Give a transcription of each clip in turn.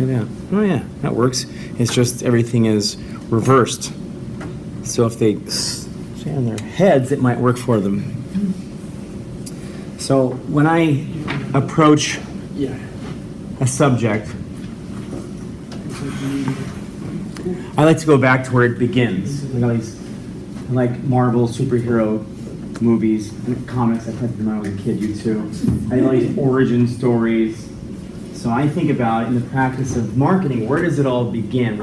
Yeah. Oh yeah, that works. It's just everything is reversed. So if they stand on their heads, it might work for them. So when I approach a subject, I like to go back to where it begins. I like Marvel superhero movies and comics. I played them when I was a kid. You too. I like these origin stories. So I think about in the practice of marketing, where does it all begin?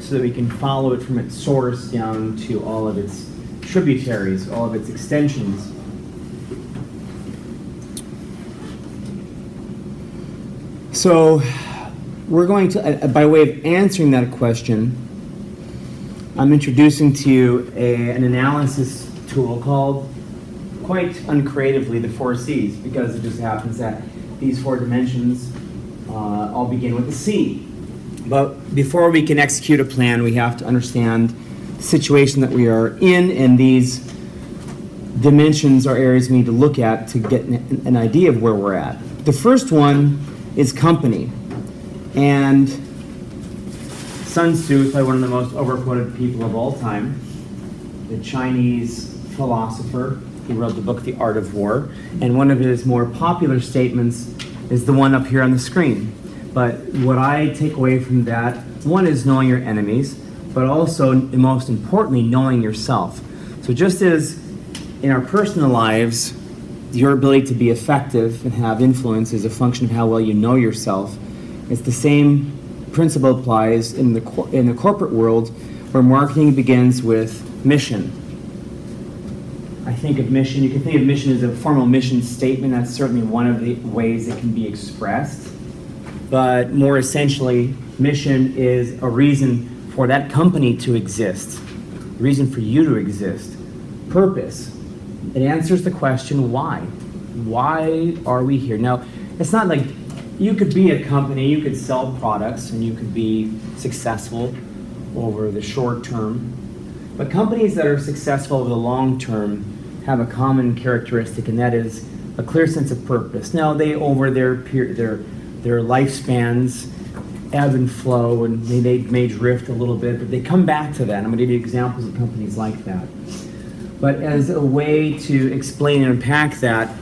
So that we can follow it from its source down to all of its tributaries, all of its extensions. So we're going to, by way of answering that question, I'm introducing to you an analysis tool called, quite uncreatively, the 4 C's, because it just happens that these 4 dimensions all begin with a C. But before we can execute a plan, we have to understand the situation that we are in, and these dimensions are areas we need to look at to get an idea of where we're at. The first one is company. And Sun Tzu, probably one of the most overquoted people of all time, the Chinese philosopher, he wrote the book The Art of War, and one of his more popular statements is the one up here on the screen. But what I take away from that, one is knowing your enemies, but also, and most importantly, knowing yourself. So just as in our personal lives, your ability to be effective and have influence is a function of how well you know yourself, it's the same principle applies in the corporate world, where marketing begins with mission. I think of mission, you can think of mission as a formal mission statement. That's certainly one of the ways it can be expressed. But more essentially, mission is a reason for that company to exist, a reason for you to exist. Purpose. It answers the question, why? Why are we here? Now, it's not like you could be a company, you could sell products, and you could be successful over the short term. But companies that are successful over the long term have a common characteristic, and that is a clear sense of purpose. Now, they, over their lifespans, ebb and flow, and they may drift a little bit, but they come back to that. I'm going to give you examples of companies like that. But as a way to explain and unpack that, I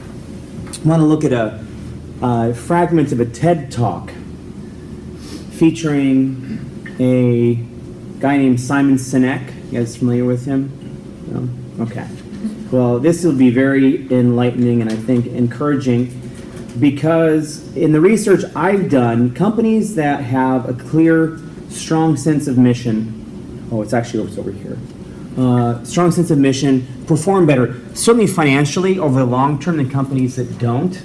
want to look at a fragment of a TED Talk featuring a guy named Simon Sinek. You guys familiar with him? No? Okay. Well, this will be very enlightening and I think encouraging, because in the research I've done, companies that have a clear, strong sense of mission, it's over here. Strong sense of mission perform better, certainly financially over the long term, than companies that don't.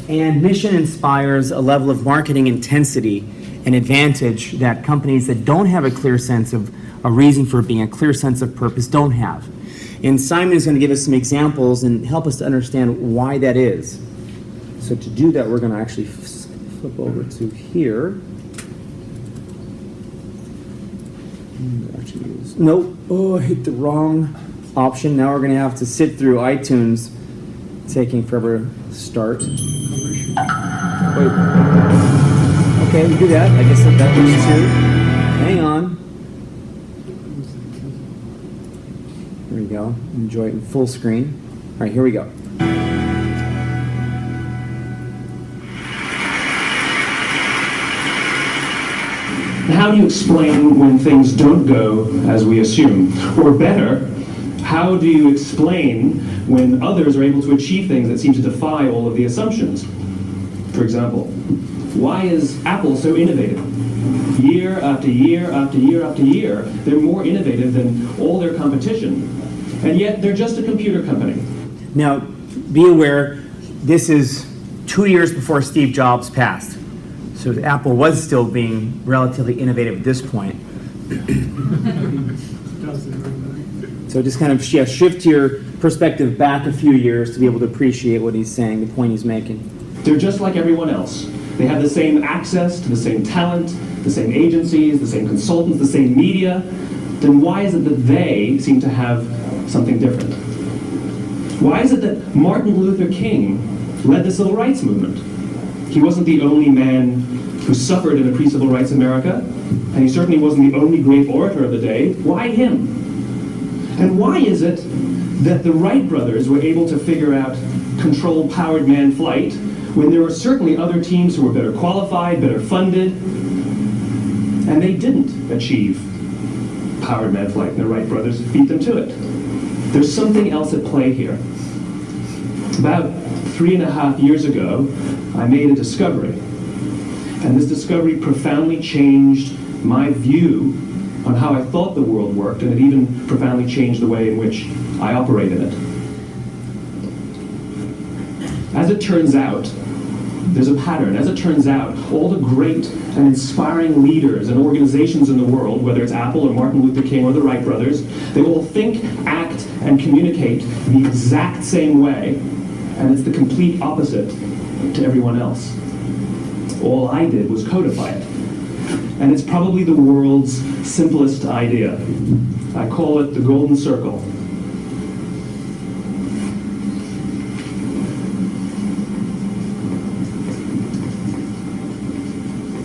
And mission inspires a level of marketing intensity and advantage that companies that don't have a clear sense of a reason for being, a clear sense of purpose, don't have. And Simon is going to give us some examples and help us to understand why that is. So to do that, we're going to actually flip over to here. Nope. Oh, I hit the wrong option. Now we're going to have to sit through iTunes, taking forever to start. Wait. Okay, we do that. I guess that works too. Hang on. There we go. Enjoy it in full screen. All right, here we go. How do you explain when things don't go as we assume? Or better, how do you explain when others are able to achieve things that seem to defy all of the assumptions? For example, why is Apple so innovative? Year after year after year after year, they're more innovative than all their competition, and yet they're just a computer company. Now, be aware, this is 2 years before Steve Jobs passed. So Apple was still being relatively innovative at this point. So just kind of shift your perspective back a few years to be able to appreciate what he's saying, the point he's making. They're just like everyone else. They have the same access to the same talent, the same agencies, the same consultants, the same media. Then why is it that they seem to have something different? Why is it that Martin Luther King led the civil rights movement? He wasn't the only man who suffered in a pre-civil rights America, and he certainly wasn't the only great orator of the day. Why him? And why is it that the Wright brothers were able to figure out controlled powered manned flight when there were certainly other teams who were better qualified, better funded, and they didn't achieve powered manned flight, and the Wright brothers beat them to it? There's something else at play here. About 3.5 years ago, I made a discovery. And this discovery profoundly changed my view on how I thought the world worked, and it even profoundly changed the way in which I operate in it. As it turns out, there's a pattern. As it turns out, all the great and inspiring leaders and organizations in the world, whether it's Apple or Martin Luther King or the Wright brothers, they all think, act, and communicate the exact same way, and it's the complete opposite to everyone else. All I did was codify it. And it's probably the world's simplest idea. I call it the golden circle.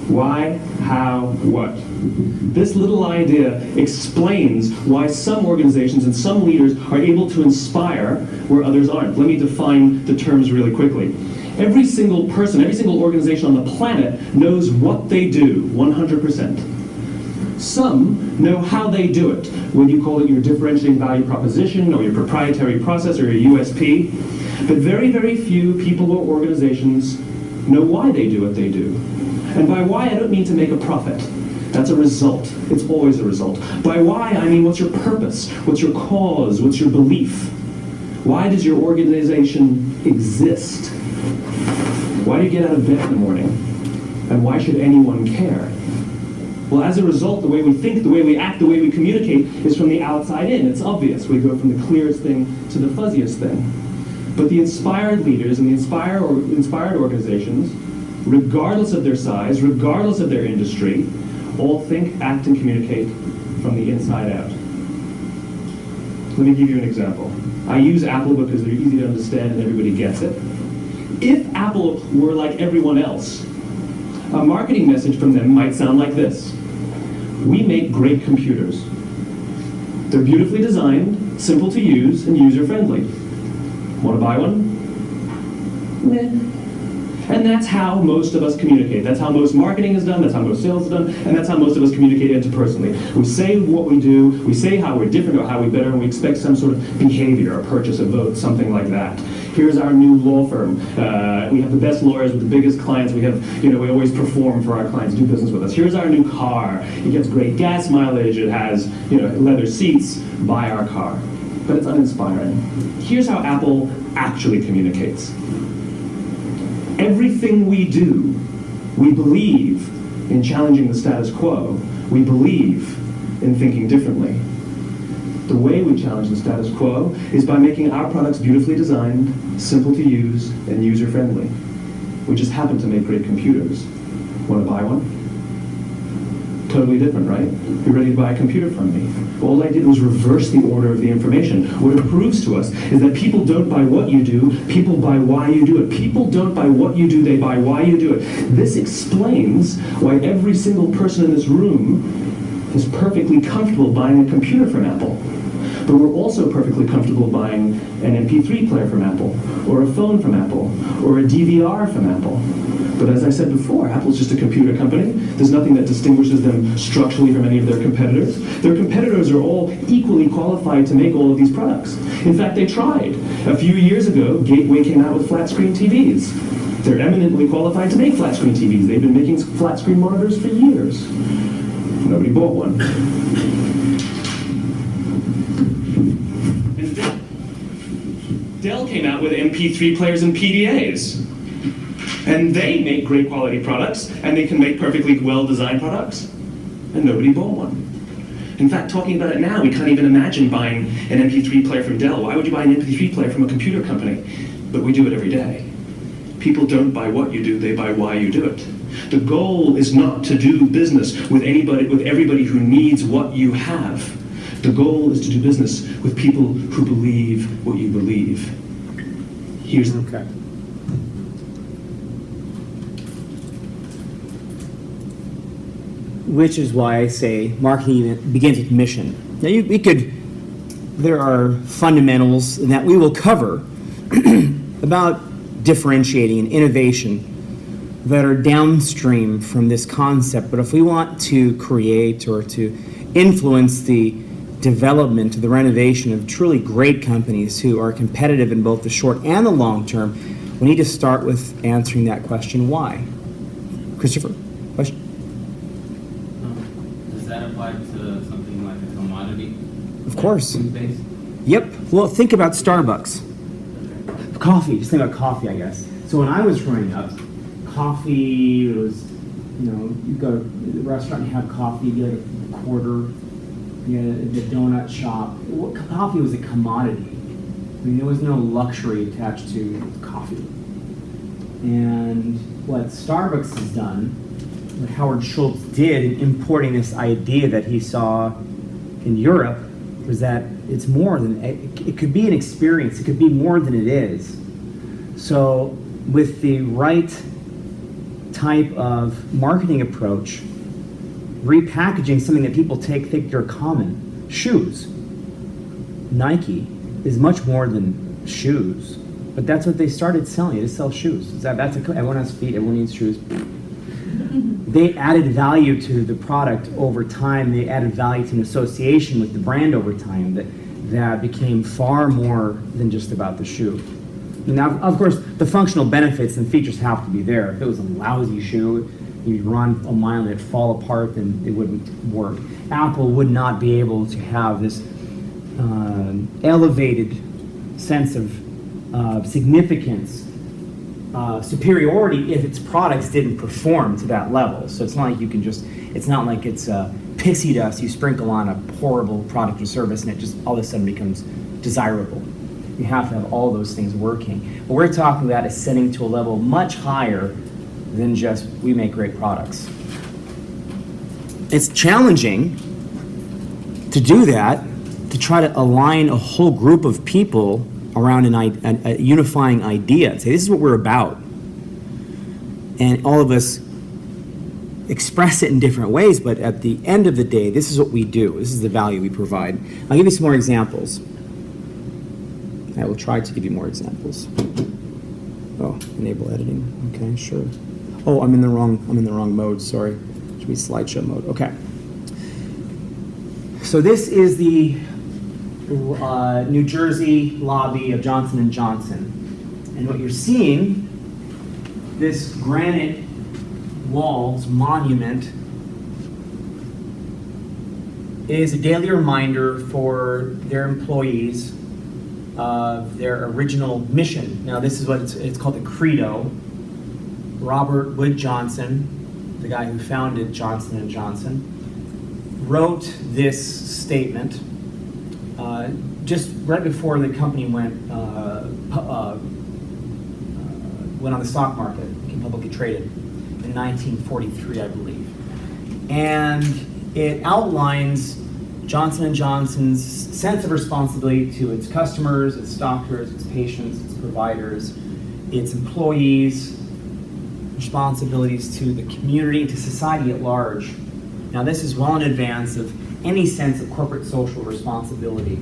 Why, how, what? This little idea explains why some organizations and some leaders are able to inspire where others aren't. Let me define the terms really quickly. Every single person, every single organization on the planet knows what they do, 100%. Some know how they do it, whether you call it your differentiating value proposition or your proprietary process or your USP. But very, very few people or organizations know why they do what they do. And by why, I don't mean to make a profit. That's a result. It's always a result. By why, I mean what's your purpose? What's your cause? What's your belief? Why does your organization exist? Why do you get out of bed in the morning? And why should anyone care? Well, as a result, the way we think, the way we act, the way we communicate is from the outside in. It's obvious. We go from the clearest thing to the fuzziest thing. But the inspired leaders and the inspired organizations, regardless of their size, regardless of their industry, all think, act, and communicate from the inside out. Let me give you an example. I use Apple because they're easy to understand and everybody gets it. If Apple were like everyone else, a marketing message from them might sound like this. We make great computers. They're beautifully designed, simple to use, and user-friendly. Want to buy one? Meh. And that's how most of us communicate. That's how most marketing is done, that's how most sales is done, and that's how most of us communicate interpersonally. We say what we do, we say how we're different or how we're better, and we expect some sort of behavior, a purchase, a vote, something like that. Here's our new law firm. We have the best lawyers with the biggest clients. We have, we always perform for our clients, do business with us. Here's our new car. It gets great gas mileage. It has, leather seats. Buy our car. But it's uninspiring. Here's how Apple actually communicates. Everything we do, we believe in challenging the status quo. We believe in thinking differently. The way we challenge the status quo is by making our products beautifully designed, simple to use, and user-friendly. We just happen to make great computers. Want to buy one? Totally different, right? You're ready to buy a computer from me. All I did was reverse the order of the information. What it proves to us is that people don't buy what you do, people buy why you do it. People don't buy what you do, they buy why you do it. This explains why every single person in this room is perfectly comfortable buying a computer from Apple. But we're also perfectly comfortable buying an MP3 player from Apple, or a phone from Apple, or a DVR from Apple. But as I said before, Apple's just a computer company. There's nothing that distinguishes them structurally from any of their competitors. Their competitors are all equally qualified to make all of these products. In fact, they tried. A few years ago, Gateway came out with flat-screen TVs. They're eminently qualified to make flat-screen TVs. They've been making flat-screen monitors for years. Nobody bought one. And Dell came out with MP3 players and PDAs. And they make great quality products, and they can make perfectly well-designed products. And nobody bought one. In fact, talking about it now, we can't even imagine buying an MP3 player from Dell. Why would you buy an MP3 player from a computer company? But we do it every day. People don't buy what you do, they buy why you do it. The goal is not to do business with everybody who needs what you have. The goal is to do business with people who believe what you believe. Here's Okay. which is why I say marketing begins with mission. Now, there are fundamentals that we will cover about differentiating and innovation that are downstream from this concept. But if we want to create or to influence the development, the renovation of truly great companies who are competitive in both the short and the long term, we need to start with answering that question, why? Christopher, question? Does that apply to something like a commodity? Of course. Food-based? Yep. Well, think about Starbucks. Coffee. Just think about coffee, I guess. So when I was growing up, coffee was, you go to the restaurant and have coffee, you get a quarter, you get the donut shop. Coffee was a commodity. I mean, there was no luxury attached to coffee. And what Starbucks has done, what Howard Schultz did in importing this idea that he saw in Europe, was that it's more than, it could be an experience, it could be more than it is. So with the right type of marketing approach, repackaging something that people think they're common, shoes. Nike is much more than shoes, but that's what they started selling, to sell shoes. Everyone has feet, everyone needs shoes. They added value to the product over time. They added value to an association with the brand over time that became far more than just about the shoe. Now, of course, the functional benefits and features have to be there. If it was a lousy shoe, you'd run a mile and it'd fall apart, then it wouldn't work. Apple would not be able to have this elevated sense of significance, superiority if its products didn't perform to that level. So it's not like it's not like it's pixie dust you sprinkle on a horrible product or service and it just all of a sudden becomes desirable. You have to have all those things working. What we're talking about is setting to a level much higher than just we make great products. It's challenging to do that, to try to align a whole group of people around a unifying idea and say, this is what we're about. And all of us express it in different ways, but at the end of the day, this is what we do. This is the value we provide. I'll give you some more examples. I will try to give you more examples. Oh, enable editing. Okay, sure. Oh, I'm in the wrong mode, sorry. Should be slideshow mode. Okay. So this is the New Jersey lobby of Johnson & Johnson. And what you're seeing, this granite walls monument, is a daily reminder for their employees of their original mission. Now this is what it's called, the Credo. Robert Wood Johnson, the guy who founded Johnson & Johnson, wrote this statement just right before the company went on the stock market, became publicly traded in 1943, I believe. And it outlines Johnson & Johnson's sense of responsibility to its customers, its doctors, its patients, its providers, its employees, responsibilities to the community, to society at large. Now this is well in advance of any sense of corporate social responsibility.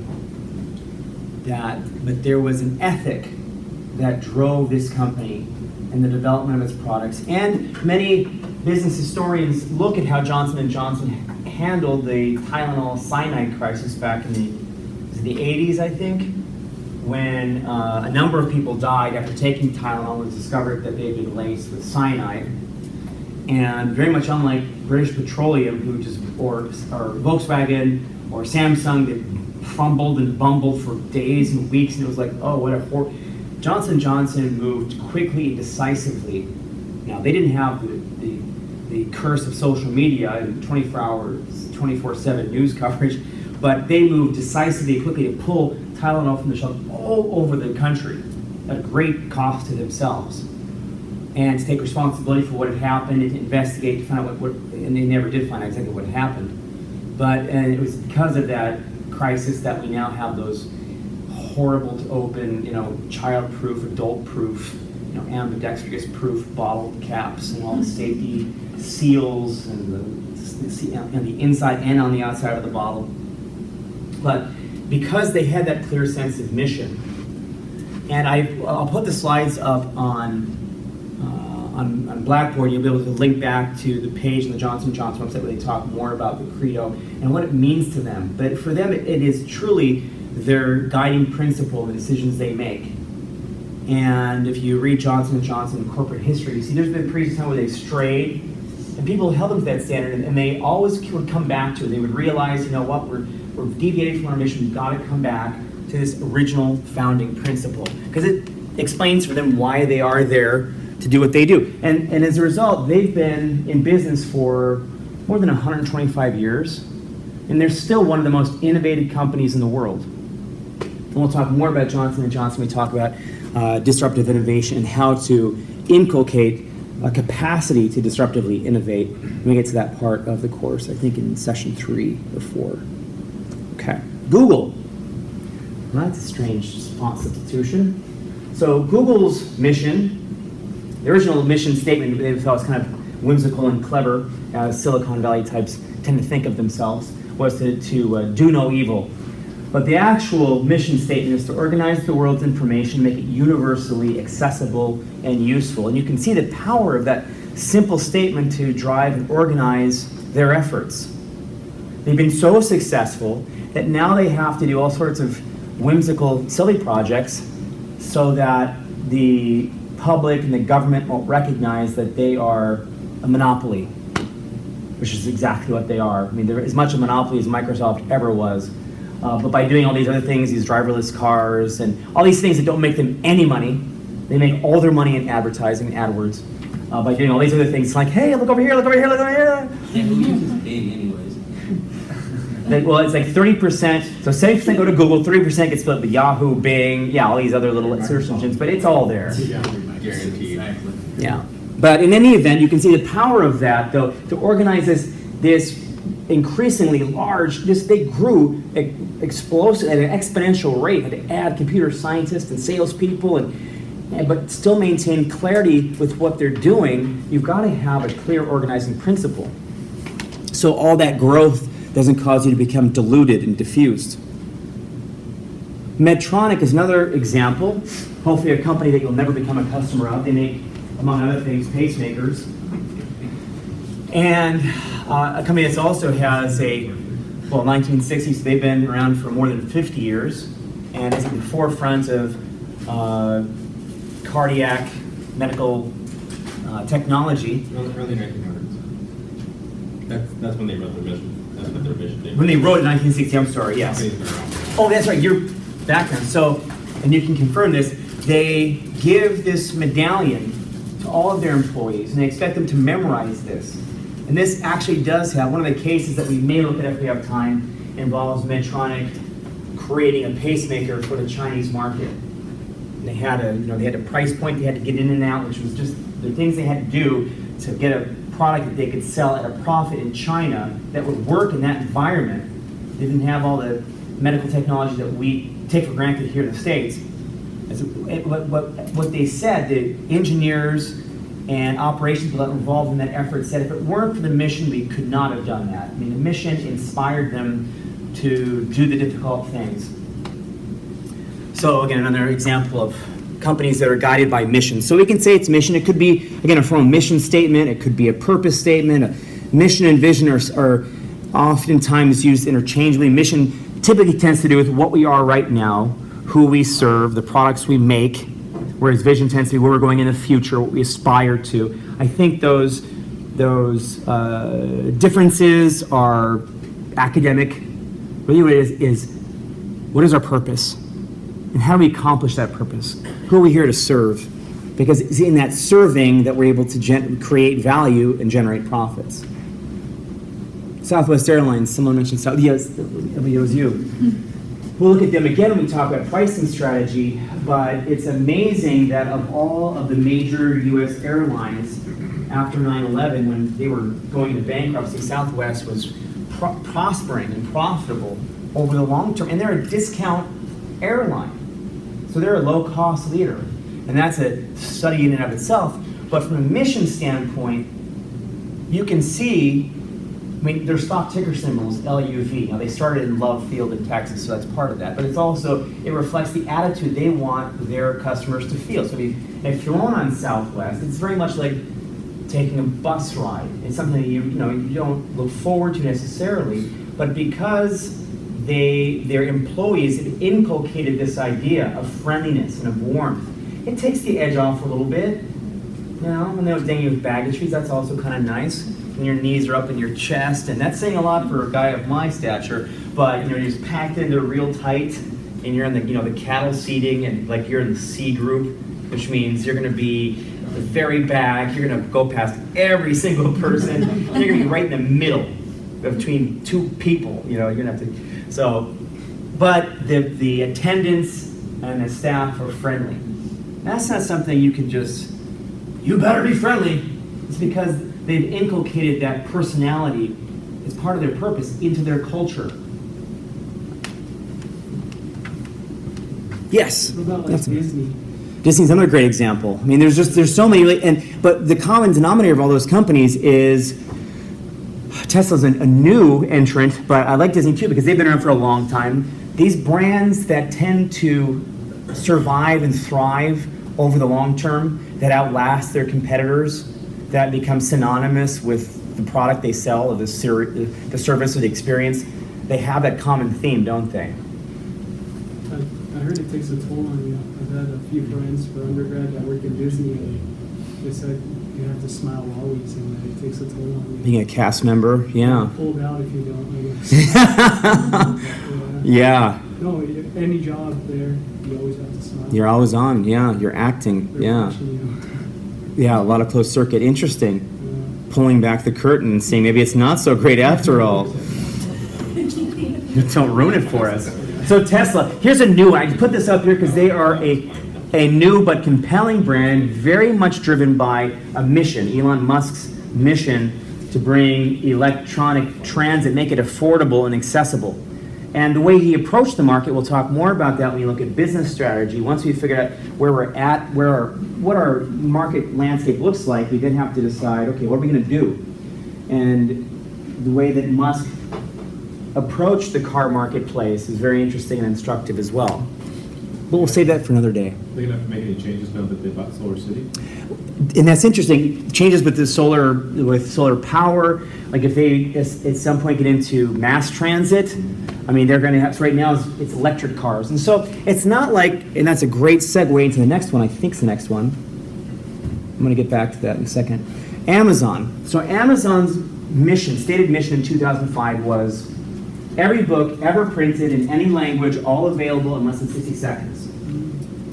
But there was an ethic that drove this company in the development of its products. And many business historians look at how Johnson & Johnson handled the Tylenol cyanide crisis back in the 80s, I think, when a number of people died after taking Tylenol. It was discovered that they had been laced with cyanide. And very much unlike British Petroleum, or Volkswagen or Samsung, that fumbled and bumbled for days and weeks, and it was like, oh, what a horror. Johnson & Johnson moved quickly and decisively. Now, they didn't have the curse of social media and 24/7 news coverage, but they moved decisively, quickly to pull Tylenol from the shelf all over the country at a great cost to themselves, and to take responsibility for what had happened and to investigate, to find out and they never did find out exactly what happened. And it was because of that crisis that we now have those horrible to open, child-proof, adult-proof, ambidextrous-proof bottle caps and all the safety seals and the see on the inside and on the outside of the bottle. But because they had that clear sense of mission, and I'll put the slides up on Blackboard. You'll be able to link back to the page on the Johnson & Johnson website where they talk more about the credo and what it means to them. But for them, it is truly their guiding principle in the decisions they make. And if you read Johnson & Johnson corporate history, you see there's been periods of time where they've strayed, and people held them to that standard, and they always would come back to it. They would realize, you know what, we're deviating from our mission. We've got to come back to this original founding principle, because it explains for them why they are there to do what they do. And as a result, they've been in business for more than 125 years, and they're still one of the most innovative companies in the world. And we'll talk more about Johnson & Johnson. We talk about disruptive innovation and how to inculcate a capacity to disruptively innovate when we get to that part of the course, I think in session 3 or 4. Okay, Google. Well, that's a strange font substitution. So Google's mission, the original mission statement they thought was kind of whimsical and clever, as Silicon Valley types tend to think of themselves, was to do no evil. But the actual mission statement is to organize the world's information, make it universally accessible and useful. And you can see the power of that simple statement to drive and organize their efforts. They've been so successful that now they have to do all sorts of whimsical, silly projects so that the public and the government won't recognize that they are a monopoly, which is exactly what they are. I mean, they're as much a monopoly as Microsoft ever was. But by doing all these other things, these driverless cars and all these things that don't make them any money, they make all their money in advertising and AdWords. By doing all these other things, it's like, hey, look over here, look over here, look over here. Yeah, who uses Bing anyways? Well, it's like 30%, so 70% go to Google, 30% gets split with Yahoo, Bing, all these other little search engines, but it's all there. Guaranteed. Exactly. Yeah. But in any event, you can see the power of that, though, to organize this increasingly large, they grew explosive at an exponential rate, had to add computer scientists and salespeople, but still maintain clarity with what they're doing. You've got to have a clear organizing principle. So all that growth doesn't cause you to become diluted and diffused. Medtronic is another example, hopefully a company that you'll never become a customer of. They make, among other things, pacemakers. And a company that also has 1960s, they've been around for more than 50 years, and is at the forefront of cardiac medical technology. Early 1900s. That's when they wrote their mission. That's what their mission did. When they wrote it in 1960, I'm sorry, yes. Oh, that's right, your background. So, and you can confirm this, they give this medallion to all of their employees, and they expect them to memorize this. And this actually does have, one of the cases that we may look at if we have time, involves Medtronic creating a pacemaker for the Chinese market. And they had a price point they had to get in and out, which was just the things they had to do to get a product that they could sell at a profit in China that would work in that environment. They didn't have all the medical technology that we take for granted here in the States. What they said, the engineers and operations people that were involved in that effort said if it weren't for the mission, we could not have done that. I mean, the mission inspired them to do the difficult things. So again, another example of companies that are guided by mission. So we can say it's mission. It could be, again, a formal mission statement. It could be a purpose statement. A mission and vision are oftentimes used interchangeably. Mission typically tends to do with what we are right now, who we serve, the products we make, whereas vision tends to be where we're going in the future, what we aspire to. I think those differences are academic. Really what it is what is our purpose? And how do we accomplish that purpose? Who are we here to serve? Because it's in that serving that we're able to create value and generate profits. Southwest Airlines, someone mentioned Southwest, yes, it was you. We'll look at them again when we talk about pricing strategy, but it's amazing that of all of the major U.S. airlines after 9/11, when they were going into bankruptcy, Southwest was prospering and profitable over the long term, and they're a discount airline. So they're a low-cost leader, and that's a study in and of itself. But from a mission standpoint, you can see I mean, their stock ticker symbol is LUV. Now, they started in Love Field in Texas, so that's part of that. But it's also, it reflects the attitude they want their customers to feel. So if you're on Southwest, it's very much like taking a bus ride. It's something that you don't look forward to necessarily, but because their employees have inculcated this idea of friendliness and of warmth, it takes the edge off a little bit. When they was dangling with baggage fees, that's also kind of nice. When your knees are up in your chest, and that's saying a lot for a guy of my stature. But you're just packed into real tight, and you're in the cattle seating, and like you're in the C group, which means you're going to be the very back. You're going to go past every single person. And you're going to be right in the middle between two people. You're going to have to. So, but the attendants and the staff are friendly. That's not something you can just. You better be friendly. It's because they've inculcated that personality as part of their purpose into their culture. Yes. What about like Disney? Disney's another great example. I mean, there's so many, but the common denominator of all those companies is Tesla's a new entrant, but I like Disney too because they've been around for a long time. These brands that tend to survive and thrive over the long term, that outlast their competitors, that become synonymous with the product they sell, or the service or the experience, they have that common theme, don't they? I heard it takes a toll on you. I've had a few friends for undergrad that work in Disney, and they said you have to smile always, and that it takes a toll on you. Being a cast member, yeah. Pulled out if you don't, I guess. Yeah. No, any job there, you always have to smile. You're always on, yeah. You're acting, They're yeah. watching you. Yeah, a lot of closed circuit. Interesting. Pulling back the curtain and saying maybe it's not so great after all. Don't ruin it for us. So Tesla, here's a new one. I put this up here because they are a new but compelling brand, very much driven by a mission, Elon Musk's mission to bring electronic transit, make it affordable and accessible. And the way he approached the market, we'll talk more about that when we look at business strategy. Once we figure out where we're at, what our market landscape looks like, we then have to decide, okay, what are we going to do? And the way that Musk approached the car marketplace is very interesting and instructive as well. But we'll save that for another day. They're gonna have to make any changes now that they bought Solar City? And that's interesting. Changes with the solar power. Like if they at some point get into mass transit, I mean they're going to have. So right now it's electric cars, and so it's not like. And that's a great segue into the next one. I think it's the next one. I'm going to get back to that in a second. Amazon. So Amazon's mission, stated mission in 2005 was every book ever printed in any language, all available in less than 60 seconds,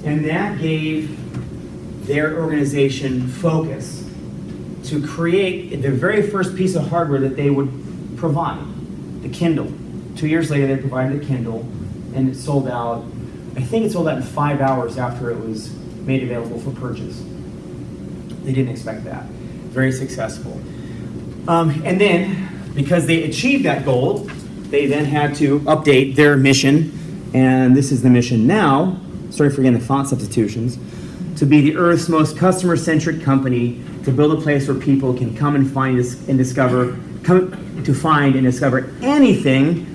and that gave their organization focus to create the very first piece of hardware that they would provide, the Kindle. 2 years later, they provided the Kindle, and it sold out, I think it sold out in 5 hours after it was made available for purchase. They didn't expect that. Very successful. And then, because they achieved that goal, they then had to update their mission, and this is the mission now, sorry for getting the font substitutions, to be the Earth's most customer-centric company, to build a place where people can come and find and discover, anything.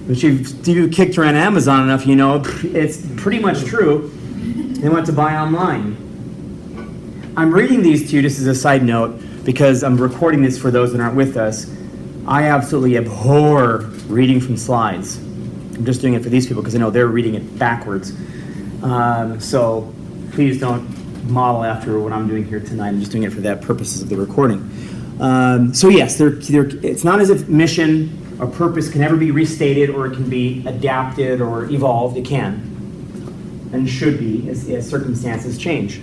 But you've kicked around Amazon enough, you know it's pretty much true. They want to buy online. I'm reading these to you just as a side note because I'm recording this for those that aren't with us. I absolutely abhor reading from slides. I'm just doing it for these people because I know they're reading it backwards. So please don't model after what I'm doing here tonight. I'm just doing it for that purposes of the recording. So yes, it's not as if mission or purpose can ever be restated or it can be adapted or evolved. It can and should be as circumstances change.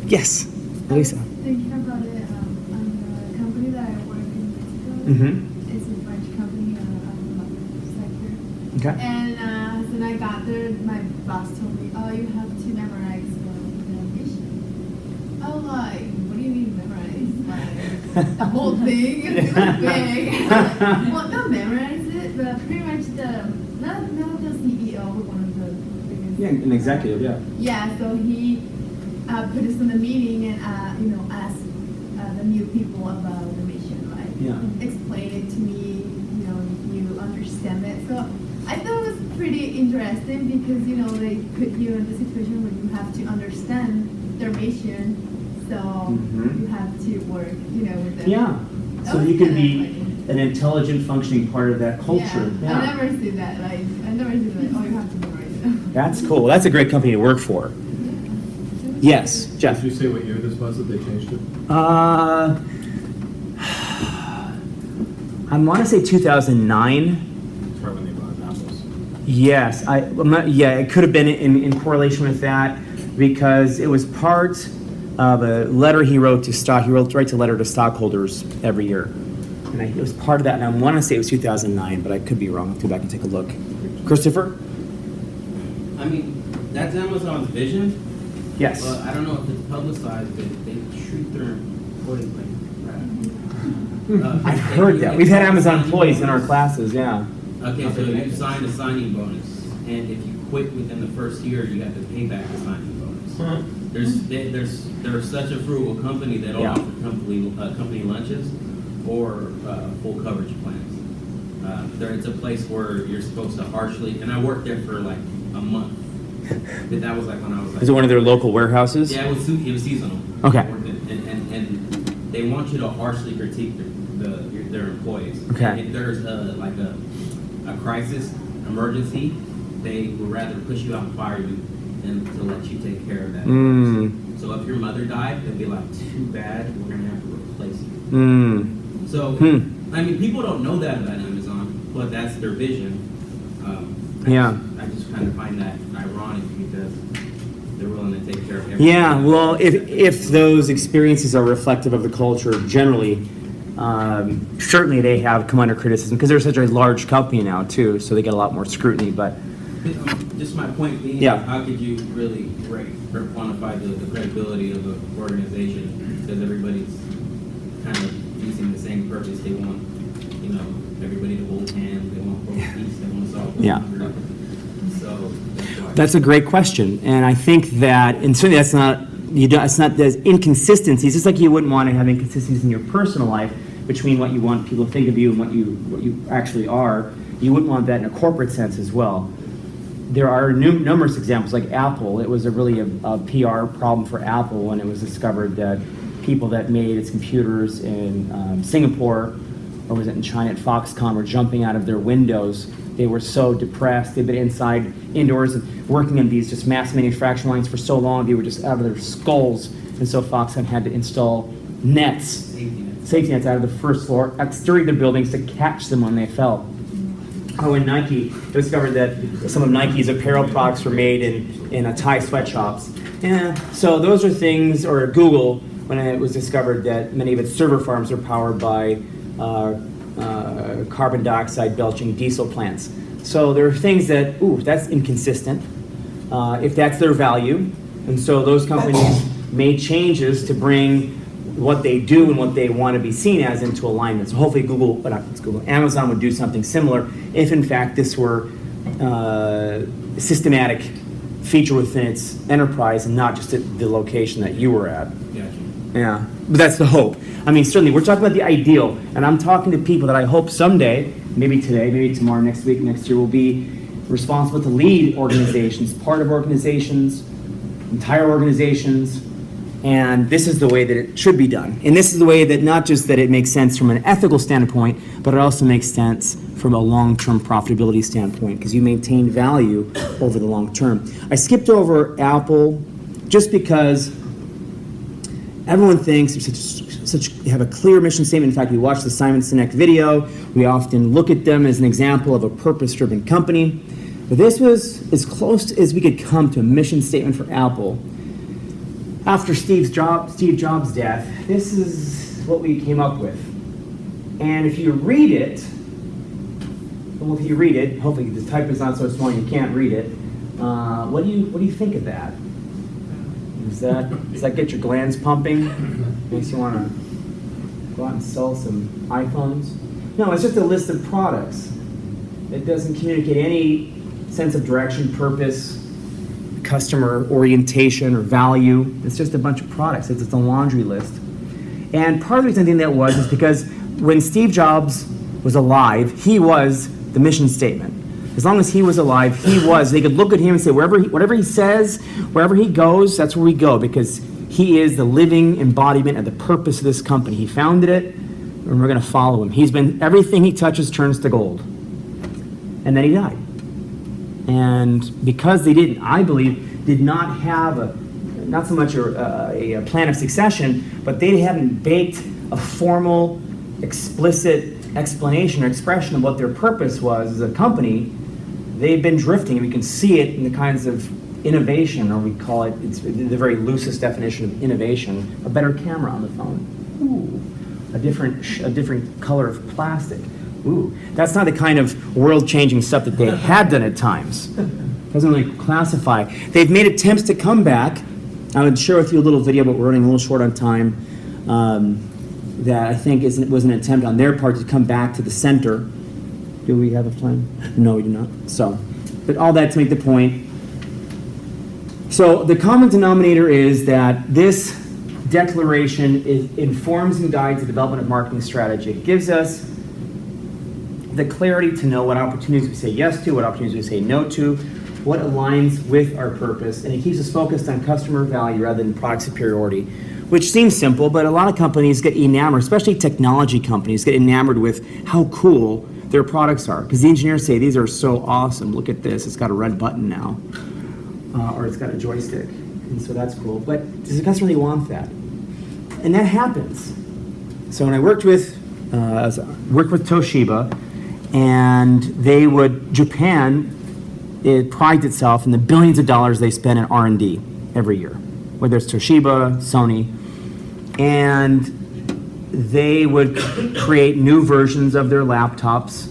Yes, Lisa. Thinking about it, on the company that I work in Mexico, Mm-hmm. it's a French company sector. Okay. And when I got there, my boss told me, "Oh, you have to memorize the mission." I was like, "What do you mean memorize? Like the whole thing? It's so big." Well, not memorize it, but pretty much not the CEO, but one of the biggest. Yeah, an executive. Yeah. Yeah, so he put us in the meeting and asked the new people about the mission, like Yeah. explain it to me, you know, if you understand it. So I thought it was pretty interesting because, you know, they put you in the situation where you have to understand their mission. So Mhm. you have to work, you know, with them. Yeah. That So was you could kinda be funny. an intelligent, functioning part of that culture. Yeah, I never see that. Like, I never see that. Oh, you have to memorize it. That's cool. That's a great company to work for. Yes, Jeff. Did you say what year this was that they changed it? I want to say 2009. It's right when they bought Apples. Yes, yeah, it could have been in correlation with that because it was part of a letter he wrote to writes a letter to stockholders every year. And it was part of that, and I want to say it was 2009, but I could be wrong. I'll go back and take a look. Christopher? I mean, that's Amazon's vision, Yes. but I don't know if it's publicized, but they treat their employees like crap. I've heard that. We've had Amazon employees in our classes, yeah. Okay, so you signed a signing bonus, and if you quit within the first year, you have to pay back the signing bonus. They're such a frugal company that don't Yeah. offer company lunches or full coverage plans. It's a place where you're supposed to harshly, and I worked there for like a month. But that was like when I was like. Is it one of their local warehouses? Yeah, it was seasonal. Okay. And they want you to harshly critique their employees. Okay. And if there's a crisis, emergency, they would rather push you out and fire you than to let you take care of that. Mm. So if your mother died, they'd be like, too bad, we're gonna have to replace you. Mm. So, Hmm. I mean, people don't know that about Amazon, but that's their vision. Yeah. I just kind of find that ironic because they're willing to take care of everything. Yeah, well, if those experiences are reflective of the culture generally, certainly they have come under criticism because they're such a large company now too, so they get a lot more scrutiny. But Just my point being, Yeah. how could you really rate or quantify the credibility of an organization because everybody's kind of using the same purpose. They want, you know, everybody to hold hands. They want world peace. They want to solve world Yeah. hunger. So that's why. that's a great question, and I think that, and certainly that's not it's not there's inconsistencies. Just like you wouldn't want to have inconsistencies in your personal life between what you want people to think of you and what you actually are. You wouldn't want that in a corporate sense as well. There are numerous examples, like Apple. It was really a PR problem for Apple when it was discovered that people that made its computers in Singapore, or was it in China at Foxconn, were jumping out of their windows. They were so depressed. They'd been indoors, working on these just mass manufacturing lines for so long, they were just out of their skulls. And so Foxconn had to install safety nets out of the first floor, exterior of the buildings to catch them when they fell. Oh, and Nike discovered that some of Nike's apparel products were made in Thai sweatshops. Yeah, so those are things, or Google, when it was discovered that many of its server farms are powered by carbon dioxide belching diesel plants. So there are things that, that's inconsistent, if that's their value. And so those companies made changes to bring what they do and what they want to be seen as into alignment. So hopefully Amazon would do something similar if in fact this were a systematic feature within its enterprise and not just at the location that you were at. Gotcha. Yeah, but that's the hope. I mean, certainly we're talking about the ideal, and I'm talking to people that I hope someday, maybe today, maybe tomorrow, next week, next year, will be responsible to lead organizations, part of organizations, entire organizations. And this is the way that it should be done. And this is the way that not just that it makes sense from an ethical standpoint, but it also makes sense from a long-term profitability standpoint because you maintain value over the long term. I skipped over Apple just because everyone thinks they have a clear mission statement. In fact, we watched the Simon Sinek video. We often look at them as an example of a purpose-driven company. But this was as close as we could come to a mission statement for Apple. After Steve Jobs' death, this is what we came up with. And if you read it, hopefully the type is not so small you can't read it. What do you think of that? Does that get your glands pumping? Makes you want to go out and sell some iPhones? No, it's just a list of products. It doesn't communicate any sense of direction, purpose, customer orientation, or value. It's just a bunch of products. It's a laundry list. And part of the reason I think that was is because when Steve Jobs was alive, he was the mission statement. As long as he was alive, he was. They could look at him and say, whatever he says, wherever he goes, that's where we go, because he is the living embodiment of the purpose of this company. He founded it, and we're going to follow him. He's been, everything he touches turns to gold. And then he died. And because they didn't, I believe, did not have not so much a plan of succession, but they hadn't baked a formal, explicit explanation or expression of what their purpose was as a company. They've been drifting, and we can see it in the kinds of innovation, or we call it, it's the very loosest definition of innovation, a better camera on the phone. Ooh, a different color of plastic. Ooh, that's not the kind of world-changing stuff that they had done at times. Doesn't really classify. They've made attempts to come back. I would share with you a little video, but we're running a little short on time. That I think was an attempt on their part to come back to the center. Do we have a time? No, we do not. So, but all that to make the point. So the common denominator is that this declaration informs and guides the development of marketing strategy. It gives us the clarity to know what opportunities we say yes to, what opportunities we say no to, what aligns with our purpose, and it keeps us focused on customer value rather than product superiority, which seems simple, but a lot of companies get enamored, especially technology companies, get enamored with how cool their products are, because the engineers say, these are so awesome, look at this, it's got a red button now, or it's got a joystick, and so that's cool, but does the customer really want that? And that happens. So when I worked with Toshiba, and Japan, it prides itself in the billions of dollars they spend in R&D every year, whether it's Toshiba, Sony, and they would create new versions of their laptops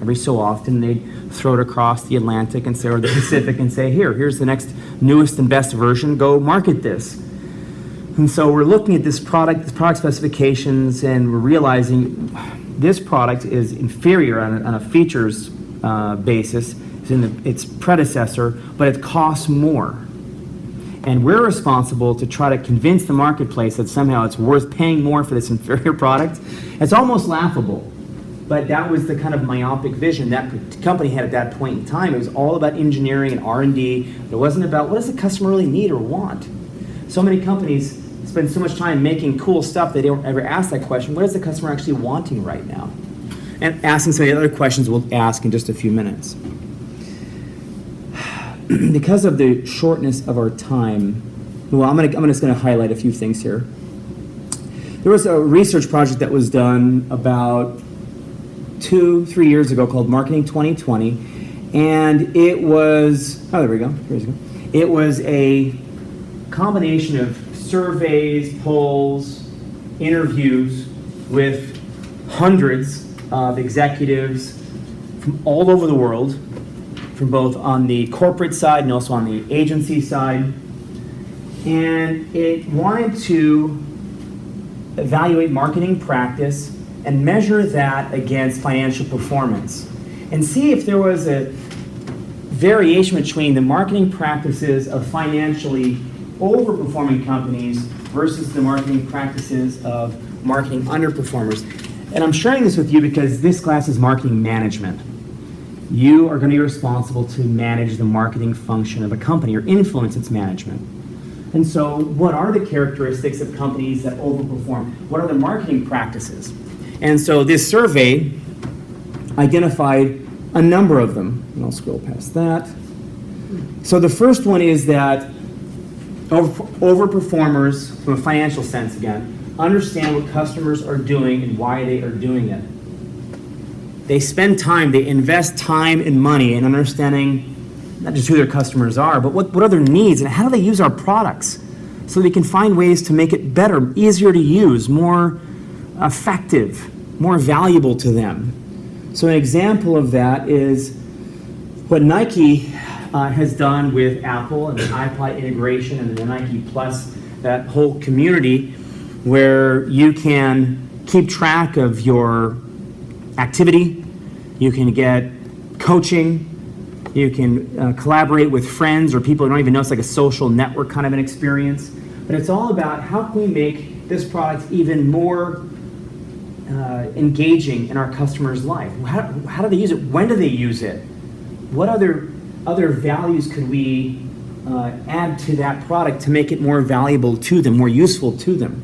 every so often. They'd throw it across the Atlantic and say, or the Pacific, and say, here's the next newest and best version, go market this. And so we're looking at this product specifications, and we're realizing this product is inferior on a features basis than its predecessor, but it costs more. And we're responsible to try to convince the marketplace that somehow it's worth paying more for this inferior product. It's almost laughable, but that was the kind of myopic vision that company had at that point in time. It was all about engineering and R&D. It wasn't about what does the customer really need or want. So many companies spend so much time making cool stuff they don't ever ask that question, what is the customer actually wanting right now? And asking some of the other questions we'll ask in just a few minutes. Because of the shortness of our time, well, I'm just going to highlight a few things here. There was a research project that was done about 2-3 years ago called Marketing 2020, and it was, there we go, here we go. It was a combination of surveys, polls, interviews with hundreds of executives from all over the world, from both on the corporate side and also on the agency side. And it wanted to evaluate marketing practice and measure that against financial performance and see if there was a variation between the marketing practices of financially overperforming companies versus the marketing practices of marketing underperformers. And I'm sharing this with you because this class is marketing management. You are going to be responsible to manage the marketing function of a company or influence its management. And so what are the characteristics of companies that overperform? What are the marketing practices? And so this survey identified a number of them. And I'll scroll past that. So the first one is that overperformers, from a financial sense again, understand what customers are doing and why they are doing it. They spend time, they invest time and money in understanding not just who their customers are, but what are their needs and how do they use our products so they can find ways to make it better, easier to use, more effective, more valuable to them. So an example of that is what Nike has done with Apple and the iPod integration and the Nike Plus, that whole community where you can keep track of your activity, you can get coaching, you can collaborate with friends or people who don't even know. It's like a social network kind of an experience. But it's all about how can we make this product even more engaging in our customer's life? How do they use it? When do they use it? What other values could we add to that product to make it more valuable to them, more useful to them?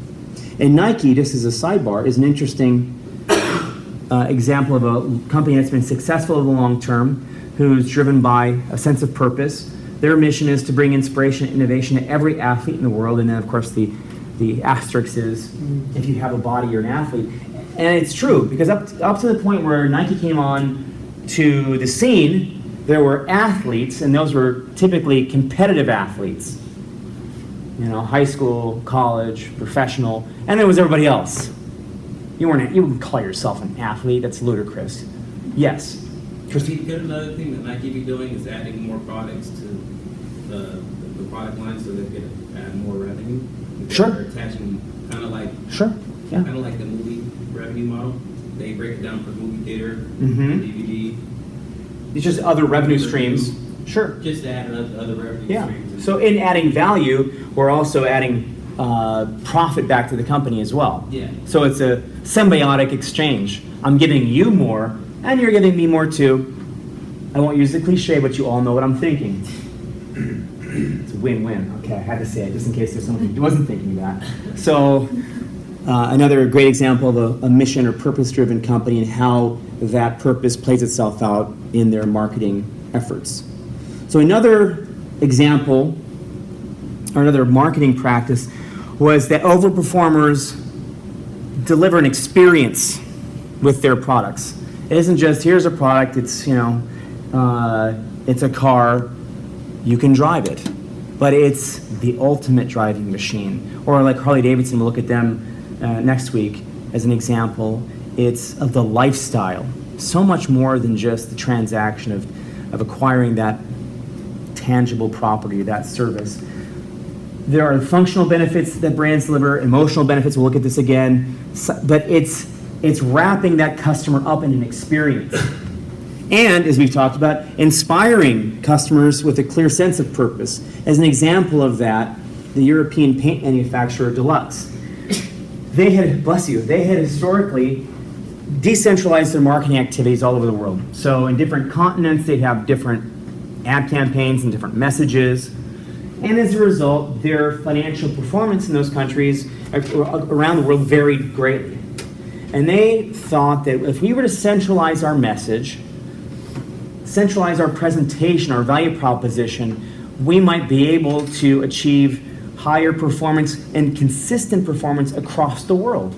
And Nike, just as a sidebar, is an interesting example of a company that's been successful in the long term, who's driven by a sense of purpose. Their mission is to bring inspiration and innovation to every athlete in the world. And then, of course, the asterisk is, if you have a body, you're an athlete. And it's true, because up to the point where Nike came on to the scene, there were athletes, and those were typically competitive athletes. You know, high school, college, professional, and there was everybody else. You wouldn't call yourself an athlete. That's ludicrous. Yes. Could another thing that Nike be doing is adding more products to the product line so they could add more revenue? Because Sure. They're attaching kind of like Sure. Yeah. kind of like the movie revenue model. They break it down for movie theater, Mhm. DVD, It's just other revenue streams. Sure. just to add other revenue Yeah. streams. So in adding value, we're also adding profit back to the company as well. Yeah. So it's a symbiotic exchange. I'm giving you more, and you're giving me more too. I won't use the cliche, but you all know what I'm thinking. It's a win-win. Okay, I had to say it just in case there's someone who wasn't thinking that. So another great example of a mission or purpose-driven company and how that purpose plays itself out in their marketing efforts. So another example, or another marketing practice, was that overperformers deliver an experience with their products. It isn't just, here's a product, it's, it's a car, you can drive it. But it's the ultimate driving machine. Or like Harley Davidson, we'll look at them next week as an example. It's of the lifestyle. So much more than just the transaction of acquiring that tangible property, that service. There are functional benefits that brands deliver, emotional benefits, we'll look at this again, but it's wrapping that customer up in an experience. And, as we've talked about, inspiring customers with a clear sense of purpose. As an example of that, the European paint manufacturer Deluxe. They had, bless you, they had historically decentralized their marketing activities all over the world. So in different continents, they'd have different ad campaigns and different messages. And as a result, their financial performance in those countries around the world varied greatly. And they thought that if we were to centralize our message, centralize our presentation, our value proposition, we might be able to achieve higher performance and consistent performance across the world.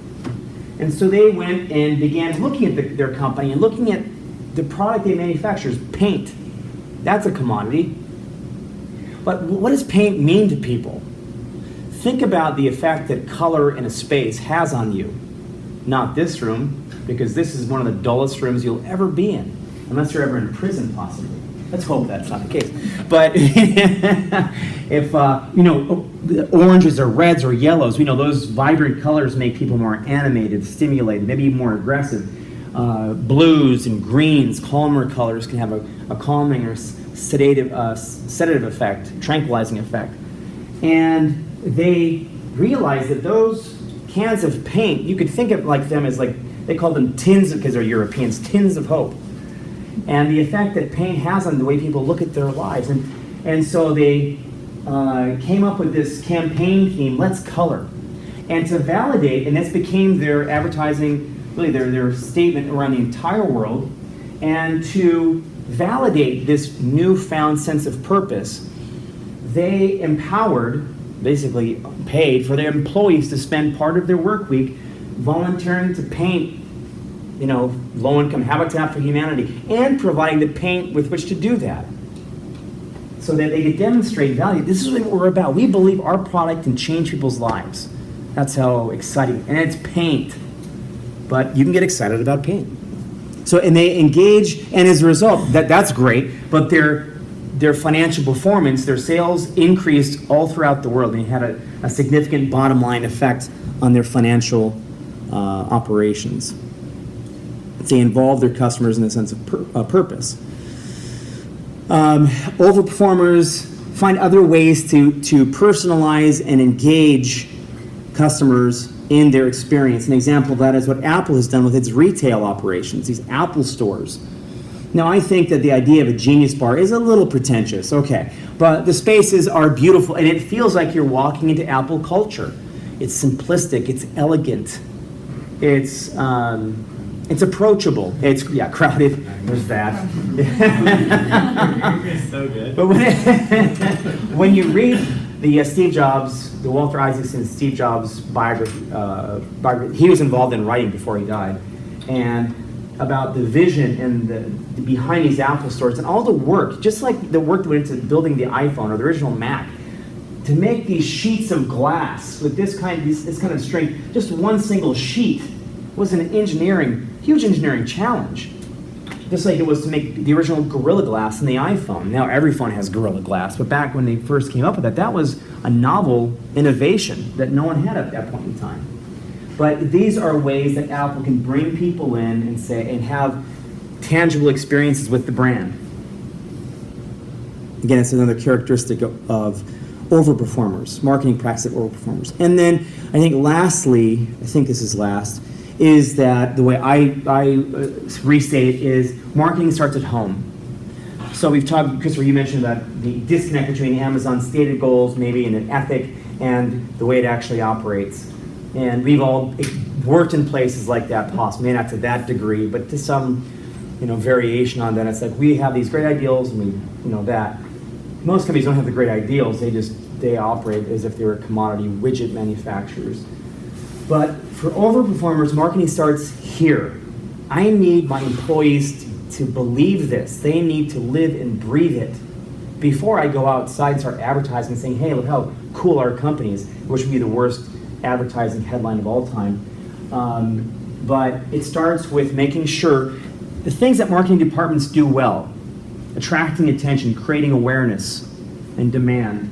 And so they went and began looking at their company and looking at the product they manufacture, paint. That's a commodity. But what does paint mean to people? Think about the effect that color in a space has on you. Not this room, because this is one of the dullest rooms you'll ever be in, unless you're ever in prison, possibly. Let's hope that's not the case. But if, the oranges or reds or yellows, those vibrant colors make people more animated, stimulated, maybe even more aggressive. Blues and greens, calmer colors can have a calming or sedative effect, tranquilizing effect. And they realized that those cans of paint, you could think of them as they call them tins, because they're Europeans, tins of hope. And the effect that paint has on the way people look at their lives. And so they came up with this campaign theme, Let's Color. And to validate, and this became their advertising, really their statement around the entire world, and to validate this newfound sense of purpose, they empowered, basically paid for their employees to spend part of their work week volunteering to paint low-income Habitat for Humanity, and providing the paint with which to do that, so that they could demonstrate value. This is what we're about. We believe our product can change people's lives. That's how exciting. And it's paint. But you can get excited about paint. So, and they engage, and as a result, that's great, but their financial performance, their sales increased all throughout the world, and it had a significant bottom line effect on their financial operations. They involve their customers in a sense of purpose. Overperformers find other ways to personalize and engage customers in their experience. An example of that is what Apple has done with its retail operations, these Apple stores. Now, I think that the idea of a Genius Bar is a little pretentious, okay, but the spaces are beautiful, and it feels like you're walking into Apple culture. It's simplistic, it's elegant, it's approachable. It's crowded. There's that. So good. But when you read the Steve Jobs, the Walter Isaacson Steve Jobs biography, he was involved in writing before he died, and about the vision and the behind these Apple stores and all the work, just like the work that went into building the iPhone or the original Mac, to make these sheets of glass with this kind of strength, just one single sheet was an huge engineering challenge. Just like it was to make the original Gorilla Glass in the iPhone. Now every phone has Gorilla Glass, but back when they first came up with that was a novel innovation that no one had at that point in time. But these are ways that Apple can bring people in and have tangible experiences with the brand. Again, it's another characteristic of overperformers, marketing practice of overperformers. And then I think lastly, I think this is last, is that the way I restate it is marketing starts at home. So we've talked, Christopher, you mentioned about the disconnect between Amazon's stated goals, maybe in an ethic, and the way it actually operates. And we've all worked in places like that, possibly not to that degree, but to some, variation on that. It's like we have these great ideals, and that. Most companies don't have the great ideals. They operate as if they were commodity widget manufacturers. But for overperformers, marketing starts here. I need my employees to believe this. They need to live and breathe it before I go outside and start advertising and saying, hey, look how cool our company is, which would be the worst advertising headline of all time. But it starts with making sure the things that marketing departments do well, attracting attention, creating awareness and demand,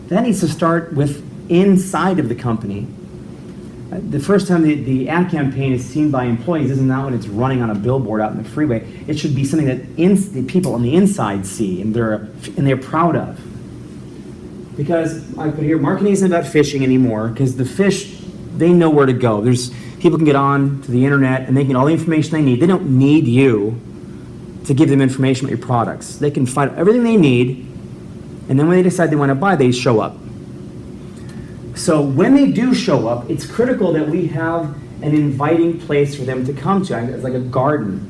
that needs to start with inside of the company. The first time the ad campaign is seen by employees isn't that when it's running on a billboard out in the freeway. It should be something that the people on the inside see and they're proud of. Because I put here, marketing isn't about fishing anymore, because the fish, they know where to go. People can get on to the internet and they can get all the information they need. They don't need you to give them information about your products. They can find everything they need, and then when they decide they want to buy, they show up. So when they do show up, it's critical that we have an inviting place for them to come to. It's like a garden.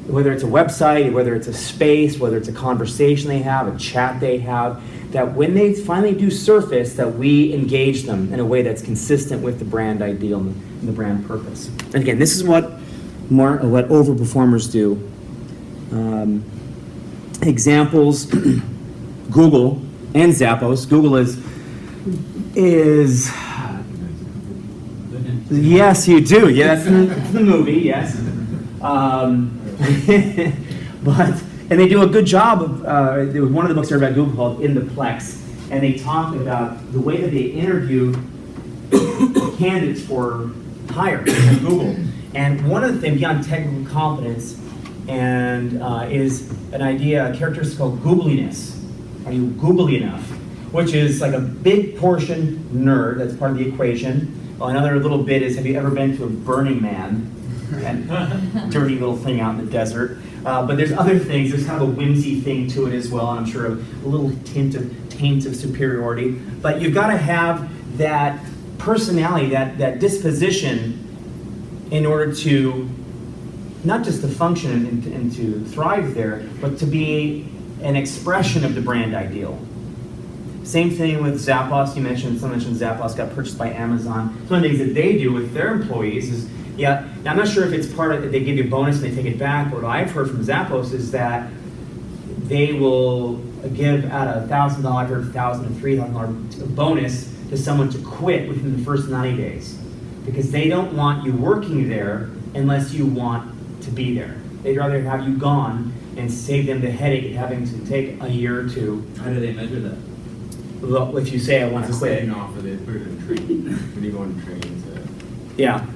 Whether it's a website, whether it's a space, whether it's a conversation they have, a chat they have, that when they finally do surface, that we engage them in a way that's consistent with the brand ideal and the brand purpose. And again, this is what overperformers do. Examples, Google and Zappos. Google is yes, you do. Yeah, that's in the movie. Yes, and they do a good job of. There was one of the books I read about Google called In the Plex, and they talk about the way that they interview candidates for hire at Google. And one of the things beyond technical competence and is a characteristic called googliness. Are you googly enough? Which is like a big portion nerd, that's part of the equation. Well, another little bit is, have you ever been to a Burning Man? That dirty little thing out in the desert. But there's other things, there's kind of a whimsy thing to it as well, and I'm sure a little taint of superiority. But you've got to have that personality, that disposition in order to, not just to function and to thrive there, but to be an expression of the brand ideal. Same thing with Zappos. Someone mentioned Zappos got purchased by Amazon. One of the things that they do with their employees is, now I'm not sure if it's part of, they give you a bonus and they take it back, but what I've heard from Zappos is that they will give out $1,000, $1,000 to $3,000 bonus to someone to quit within the first 90 days. Because they don't want you working there unless you want to be there. They'd rather have you gone and save them the headache of having to take a year or two. How do they measure that? Well, if you say I want to quit. Offer they put it in training. When you go on training, Yeah.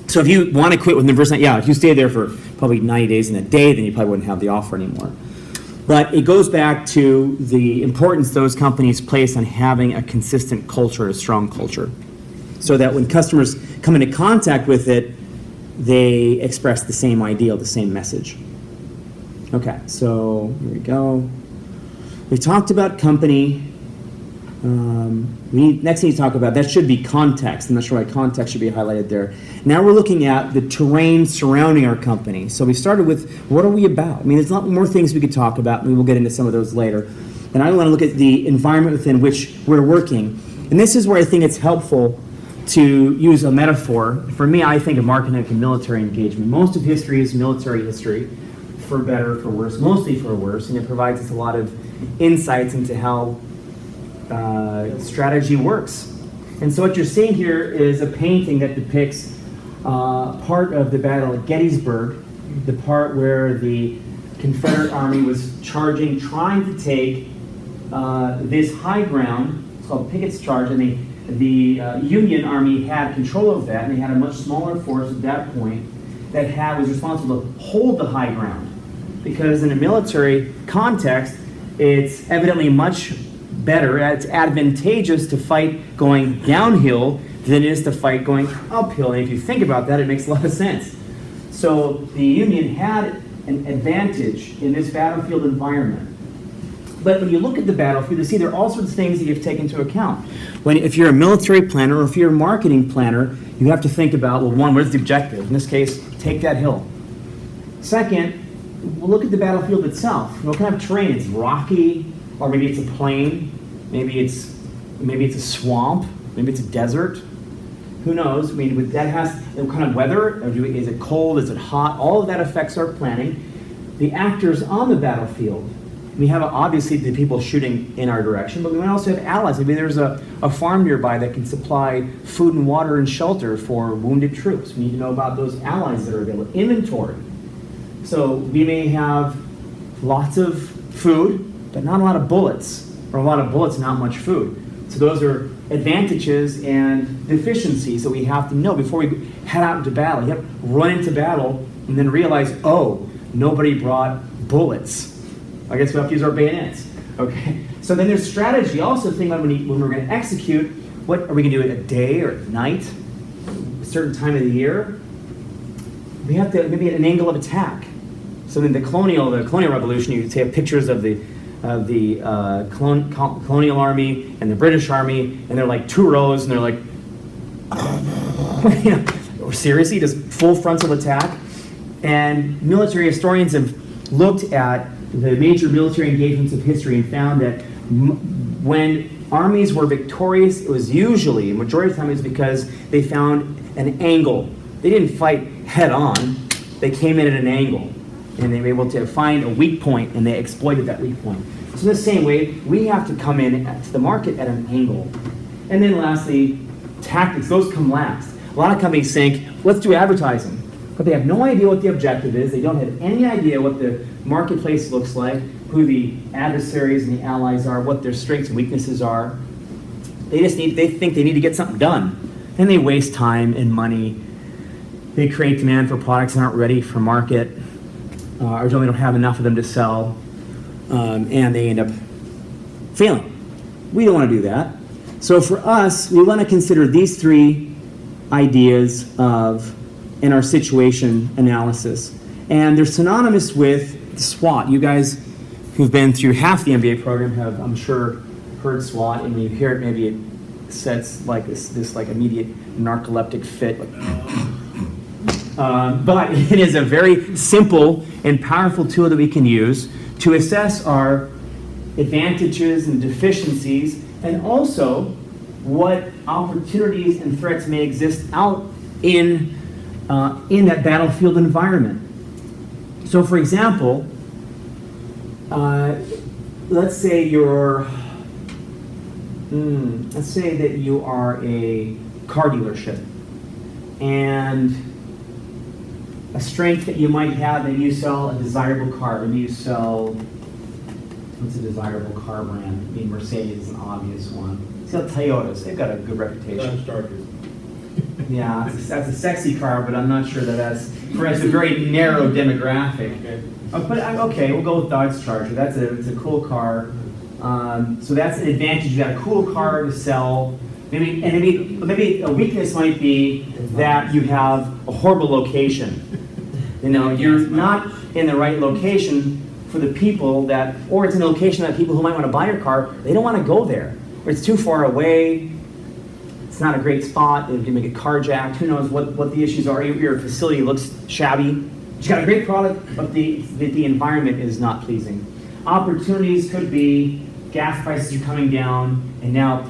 So if you want to quit within the first night, if you stay there for probably 90 days in a day, then you probably wouldn't have the offer anymore. But it goes back to the importance those companies place on having a consistent culture, a strong culture. so that when customers come into contact with it, they express the same ideal, the same message. Okay, so here we go. We talked about company. Next thing to talk about, that should be context. I'm not sure why context should be highlighted there. Now we're looking at the terrain surrounding our company. So we started with, what are we about? I mean, there's a lot more things we could talk about, and we will get into some of those later. And I want to look at the environment within which we're working. And this is where I think it's helpful to use a metaphor. For me, I think of marketing like a military engagement. Most of history is military history, for better, for worse, mostly for worse, and it provides us a lot of insights into how strategy works. And so what you're seeing here is a painting that depicts part of the battle at Gettysburg, the part where the Confederate Army was charging, trying to take this high ground. It's called Pickett's Charge, and the Union Army had control of that, and they had a much smaller force at that point that was responsible to hold the high ground. Because in a military context, it's evidently much better, it's advantageous to fight going downhill than it is to fight going uphill. And if you think about that, it makes a lot of sense. So the Union had an advantage in this battlefield environment. But when you look at the battlefield, you see there are all sorts of things that you have to take into account. If you're a military planner or if you're a marketing planner, you have to think about, well, one, what is the objective? In this case, take that hill. Second, we'll look at the battlefield itself. What kind of terrain? It's rocky, or maybe it's a plain, maybe it's a swamp, maybe it's a desert. Who knows? I mean, that has what kind of weather? Is it cold? Is it hot? All of that affects our planning. The actors on the battlefield. We have obviously the people shooting in our direction, but we might also have allies. Maybe there's a farm nearby that can supply food and water and shelter for wounded troops. We need to know about those allies that are available. Inventory. So we may have lots of food, but not a lot of bullets, or a lot of bullets, not much food. So those are advantages and deficiencies that we have to know before we head out into battle. You have to run into battle and then realize, oh, nobody brought bullets. I guess we have to use our bayonets. Okay. So then there's strategy. Also think about when we're going to execute, what are we going to do at a day or at night, a certain time of the year? We have to maybe an angle of attack. So in the colonial revolution, you have pictures of the colonial army and the British army, and they're like two rows, and they're like, seriously, just full frontal attack. And military historians have looked at the major military engagements of history and found that when armies were victorious, it was usually, a majority of the time, it was because they found an angle. They didn't fight head on, they came in at an angle. And they were able to find a weak point, and they exploited that weak point. So in the same way, we have to come in to the market at an angle. And then lastly, tactics. Those come last. A lot of companies think, let's do advertising. But they have no idea what the objective is. They don't have any idea what the marketplace looks like, who the adversaries and the allies are, what their strengths and weaknesses are. They think they need to get something done. And they waste time and money. They create demand for products that aren't ready for market. Or don't have enough of them to sell, and they end up failing. We don't want to do that. So for us, we want to consider these three ideas in our situation analysis. And they're synonymous with SWOT. You guys who've been through half the MBA program have, I'm sure, heard SWOT, and when you hear it, maybe it sets like this like immediate narcoleptic fit. But it is a very simple and powerful tool that we can use to assess our advantages and deficiencies, and also what opportunities and threats may exist out in that battlefield environment. So, for example, let's say that you are a car dealership, and a strength that you might have, maybe you sell a desirable car. Maybe you sell, what's a desirable car brand? I mean, Mercedes is an obvious one. You sell Toyotas. They've got a good reputation. Yeah, that's a sexy car, but I'm not sure that's for us a very narrow demographic. Okay, we'll go with Dodge Charger. It's a cool car. So that's an advantage. You got a cool car to sell Maybe a weakness might be that you have a horrible location. You know, you're not in the right location for the people that, or it's in a location that people who might want to buy your car, they don't want to go there. Or it's too far away, it's not a great spot, it can make it carjacked, who knows what the issues are. Your facility looks shabby. You've got a great product, but the environment is not pleasing. Opportunities could be gas prices are coming down, and now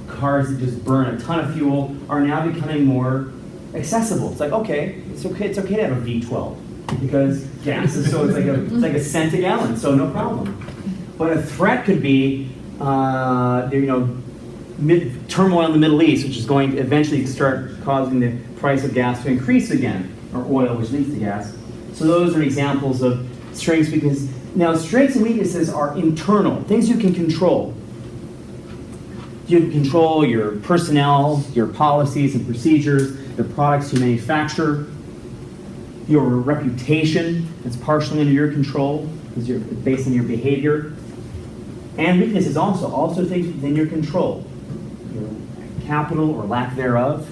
cars that just burn a ton of fuel are now becoming more accessible. It's like, okay to have a V12 because gas is so it's like a cent a gallon, so no problem. But a threat could be, turmoil in the Middle East, which is going to eventually start causing the price of gas to increase again, or oil, which leads to gas. So those are examples of strengths, because now strengths and weaknesses are internal, things you can control. You can control your personnel, your policies and procedures, the products you manufacture, your reputation, it's partially under your control, because you're based on your behavior. And weaknesses also things within your control. Your capital or lack thereof,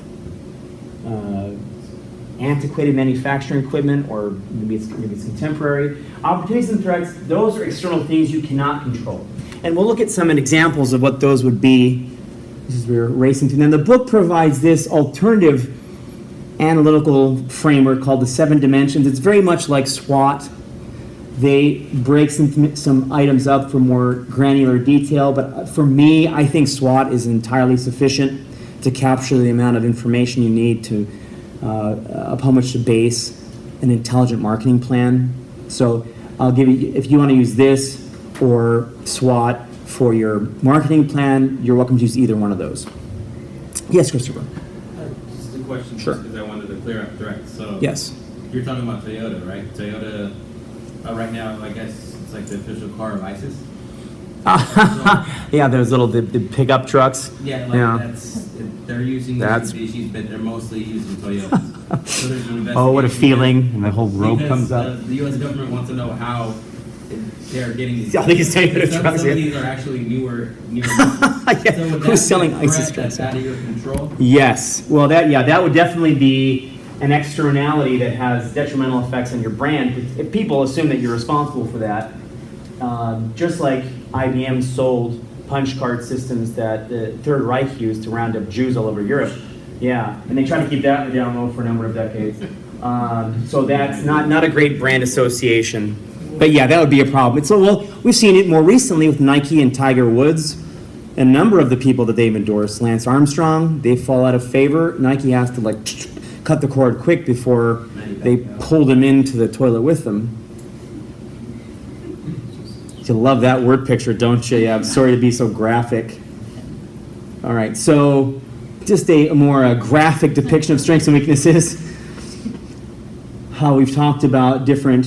antiquated manufacturing equipment, or maybe it's contemporary. Opportunities and threats, those are external things you cannot control. And we'll look at some examples of what those would be as we're racing through. And the book provides this alternative analytical framework called the 7 dimensions. It's very much like SWOT. They break some items up for more granular detail, but for me, I think SWOT is entirely sufficient to capture the amount of information you need to upon which to base an intelligent marketing plan. So I'll give you, if you want to use this or SWOT for your marketing plan, you're welcome to use either one of those. Yes, Christopher. Just a question, Sure. just because I wanted to clear up threats. So Yes. you're talking about Toyota, right? Toyota, right now, I guess it's like the official car of ISIS. Yeah, those little the pickup trucks. Yeah, like they're using That's- Mitsubishis, but they're mostly using Toyotas. So there's an Oh, what a investigation feeling! And the whole rope because comes up. The U.S. government wants to know how they're getting these. I think it's Toyota Some trucks, of yeah. these are actually newer. Yeah, So would that who's be selling a ISIS threat trucks? that's out of your control? Yes. Well, that would definitely be an externality that has detrimental effects on your brand. If people assume that you're responsible for that, just like IBM sold punch card systems that the Third Reich used to round up Jews all over Europe. Yeah, and they tried to keep that in the down low for a number of decades. So that's not a great brand association. But yeah, that would be a problem. So, well, we've seen it more recently with Nike and Tiger Woods. A number of the people that they've endorsed, Lance Armstrong, they fall out of favor. Nike has to cut the cord quick before they pulled him into the toilet with them. You love that word picture, don't you? Yeah, I'm sorry to be so graphic. All right, so just a more graphic depiction of strengths and weaknesses. How we've talked about different,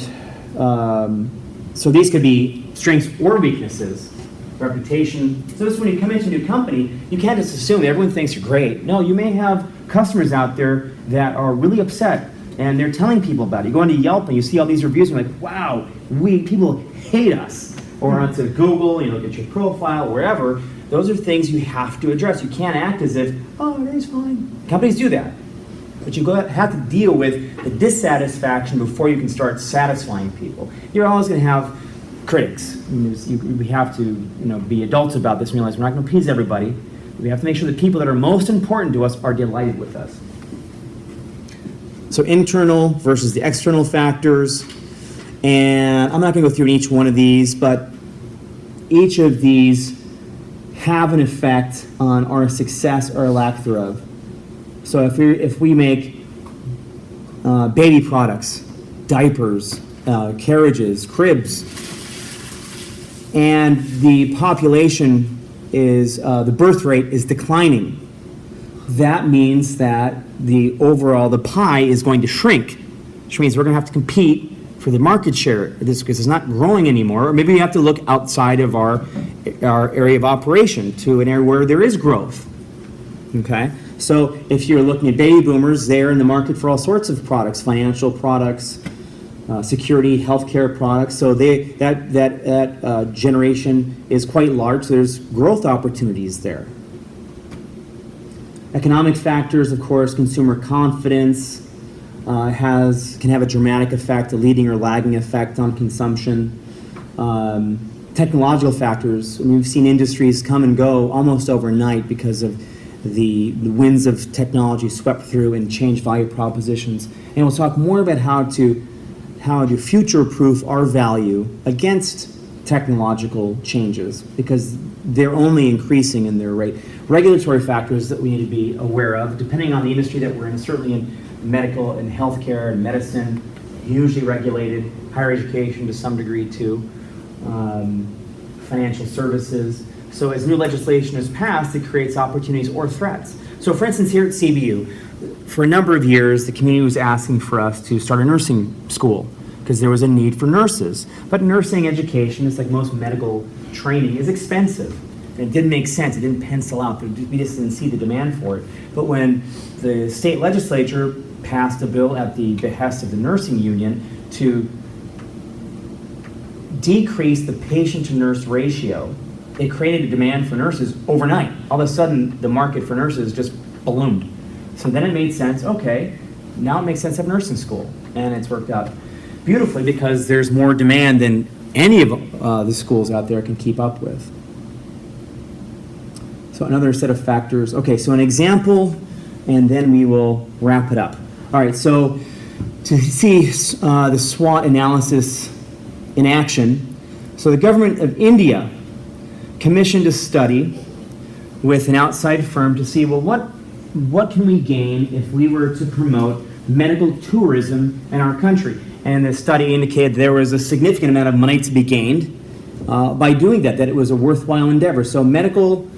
so these could be strengths or weaknesses, reputation. So this, when you come into a new company, you can't just assume that everyone thinks you're great. No, you may have customers out there that are really upset and they're telling people about it. You go into Yelp and you see all these reviews and you're like, wow, people hate us. Or onto Google, you look at your profile, wherever. Those are things you have to address. You can't act as if, oh, everything's fine. Companies do that. But you have to deal with the dissatisfaction before you can start satisfying people. You're always going to have critics. We have to be adults about this and realize we're not going to please everybody. We have to make sure the people that are most important to us are delighted with us. So internal versus the external factors. And I'm not going to go through each one of these, but each of these have an effect on our success or lack thereof. So if we make baby products, diapers, carriages, cribs, and the population is, the birth rate is declining, that means that the pie is going to shrink, which means we're going to have to compete for the market share, because it's not growing anymore. Or maybe we have to look outside of our area of operation to an area where there is growth. Okay? So if you're looking at baby boomers, they're in the market for all sorts of products, financial products, security, healthcare products. So that generation is quite large. So there's growth opportunities there. Economic factors, of course, consumer confidence can have a dramatic effect, a leading or lagging effect on consumption. Technological factors, I mean, we've seen industries come and go almost overnight because of the winds of technology swept through and changed value propositions. And we'll talk more about how to future-proof our value against technological changes, because they're only increasing in their rate. Regulatory factors that we need to be aware of, depending on the industry that we're in, certainly in medical and healthcare and medicine, hugely regulated, higher education to some degree too, financial services. So as new legislation is passed, it creates opportunities or threats. So for instance, here at CBU, for a number of years, the community was asking for us to start a nursing school because there was a need for nurses. But nursing education, it's like most medical training, is expensive. And it didn't make sense. It didn't pencil out. We just didn't see the demand for it. But when the state legislature passed a bill at the behest of the nursing union to decrease the patient-to-nurse ratio, it created a demand for nurses overnight. All of a sudden, the market for nurses just ballooned. So then it made sense, okay, now it makes sense to have nursing school. And it's worked out beautifully because there's more demand than any of the schools out there can keep up with. So another set of factors. Okay, so an example, and then we will wrap it up. All right, so to see the SWOT analysis in action, so the government of India commissioned a study with an outside firm to see, well, what can we gain if we were to promote medical tourism in our country? And the study indicated there was a significant amount of money to be gained by doing that it was a worthwhile endeavor. So medical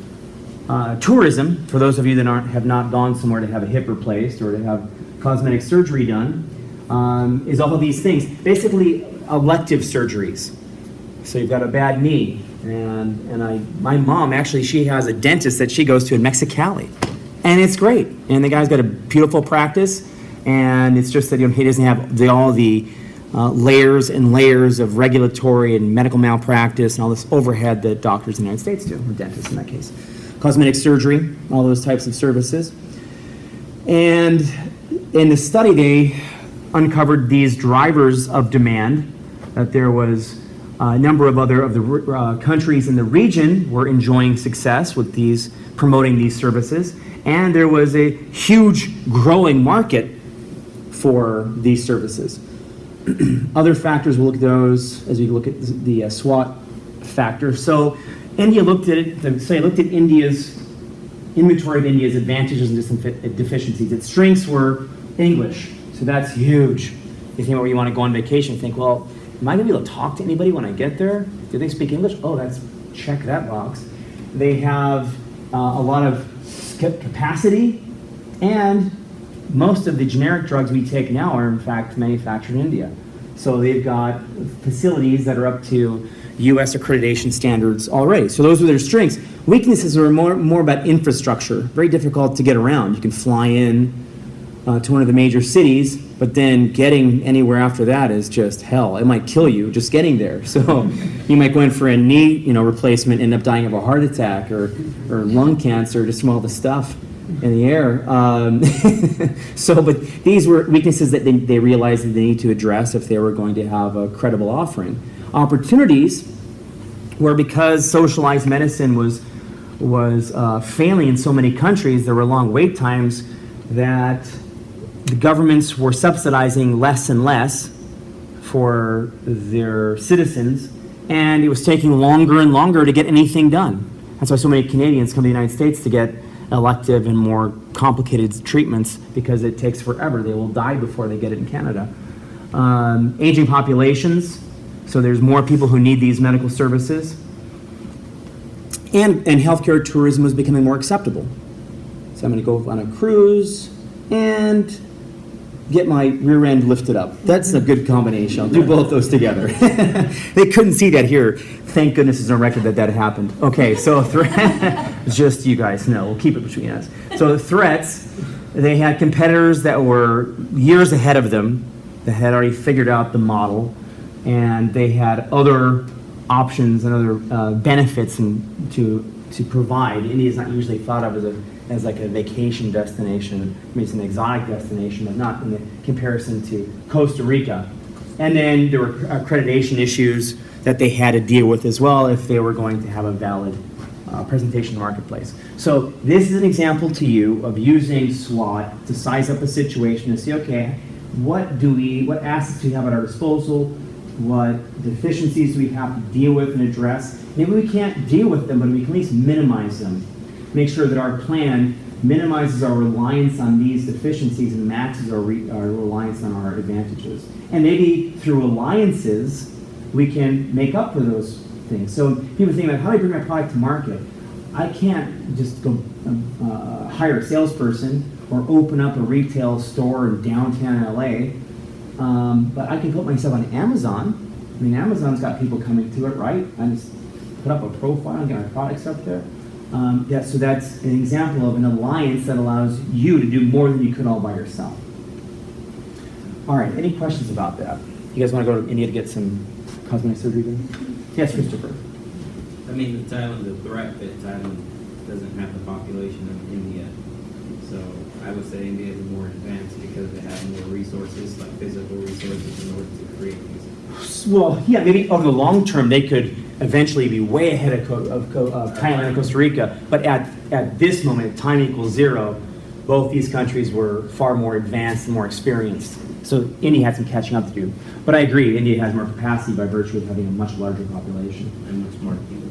tourism, for those of you that have not gone somewhere to have a hip replaced or to have cosmetic surgery done, is all of these things. Basically, elective surgeries. So you've got a bad knee, my mom actually, she has a dentist that she goes to in Mexicali, and it's great. And the guy's got a beautiful practice, and it's just that he doesn't have all the layers and layers of regulatory and medical malpractice and all this overhead that doctors in the United States do, or dentists in that case. Cosmetic surgery, all those types of services. And in the study, they uncovered these drivers of demand, that there was a number of the countries in the region were enjoying success with promoting these services, and there was a huge growing market for these services. Other factors, we'll look at those as we look at the SWOT factor. So India looked at it, so I looked at India's inventory of India's advantages and deficiencies. Its strengths were English, so that's huge. You think where you want to go on vacation, think, well, am I going to be able to talk to anybody when I get there? Do they speak English? Oh, check that box. They have a lot of capacity, and most of the generic drugs we take now are in fact manufactured in India. So they've got facilities that are up to US accreditation standards already. So those are their strengths. Weaknesses are more about infrastructure. Very difficult to get around. You can fly in to one of the major cities, but then getting anywhere after that is just hell. It might kill you just getting there. So you might go in for a knee, replacement, end up dying of a heart attack or lung cancer just from all the stuff in the air. But these were weaknesses that they realized that they need to address if they were going to have a credible offering. Opportunities were, because socialized medicine was failing in so many countries, there were long wait times that the governments were subsidizing less and less for their citizens, and it was taking longer and longer to get anything done. That's why so many Canadians come to the United States to get elective and more complicated treatments, because it takes forever. They will die before they get it in Canada. Aging populations, so there's more people who need these medical services. And healthcare tourism was becoming more acceptable. So I'm going to go on a cruise and get my rear end lifted up. That's a good combination. I'll do both those together. They couldn't see that here. Thank goodness there's no record that happened. Okay, so just you guys know. We'll keep it between us. So the threats, they had competitors that were years ahead of them that had already figured out the model, and they had other options and other benefits to provide. India is not usually thought of as as like a vacation destination. I mean, it's an exotic destination, but not in the comparison to Costa Rica. And then there were accreditation issues that they had to deal with as well if they were going to have a valid presentation marketplace. So this is an example to you of using SWOT to size up a situation and see, okay, what assets do we have at our disposal? What deficiencies do we have to deal with and address? Maybe we can't deal with them, but we can at least minimize them. Make sure that our plan minimizes our reliance on these deficiencies and maxes our reliance on our advantages. And maybe through alliances, we can make up for those things. So people think about, how do I bring my product to market? I can't just go hire a salesperson or open up a retail store in downtown LA, but I can put myself on Amazon. I mean, Amazon's got people coming to it, right? I just put up a profile and get my products up there. So that's an example of an alliance that allows you to do more than you could all by yourself. All right, any questions about that? You guys want to go to India to get some cosmetic surgery done? Yes, Christopher. I mean, Thailand, the threat that Thailand doesn't have the population of India. So I would say India is more advanced because they have more resources, like physical resources, in order to create these. Well, yeah, maybe over the long term, they could eventually be way ahead of Thailand and Costa Rica. But at this moment, time equals zero, both these countries were far more advanced and more experienced. So India had some catching up to do. But I agree, India has more capacity by virtue of having a much larger population. And much more people.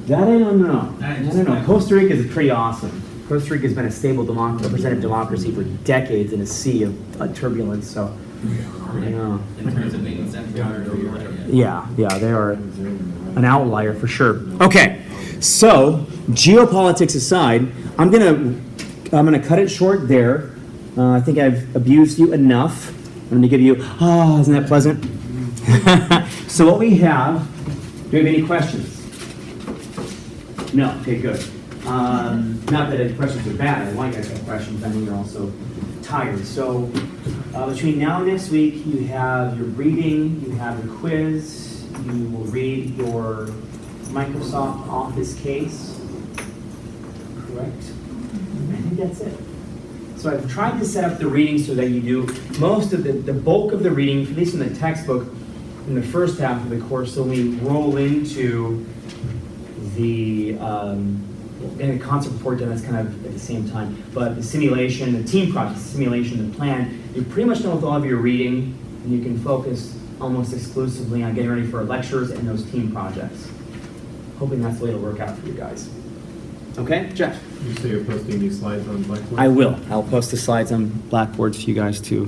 That I don't know. I I just- don't know. Costa Rica is pretty awesome. Costa Rica has been a stable representative democracy for decades in a sea of turbulence. So, you know. In terms of making sense, yeah. Yeah, they are an outlier for sure. Okay, so geopolitics aside, I'm gonna cut it short there. I think I've abused you enough. I'm gonna give you, isn't that pleasant? So what we have, do we have any questions? No, okay, good. Not that the questions are bad, I want you guys to have questions, I know you're also tired. So between now and next week, you have your reading, you have your quiz, you will read your Microsoft Office case, correct? I think that's it. So I've tried to set up the reading so that you do most of the bulk of the reading, at least in the textbook, in the first half of the course, so we roll into the and the concept report done, that's kind of at the same time. But the simulation, the team project, the simulation, the plan, you're pretty much done with all of your reading, and you can focus almost exclusively on getting ready for lectures and those team projects. Hoping that's the way it'll work out for you guys. Okay, Jeff? You say you're posting these slides on Blackboard? I will. I'll post the slides on Blackboard for you guys to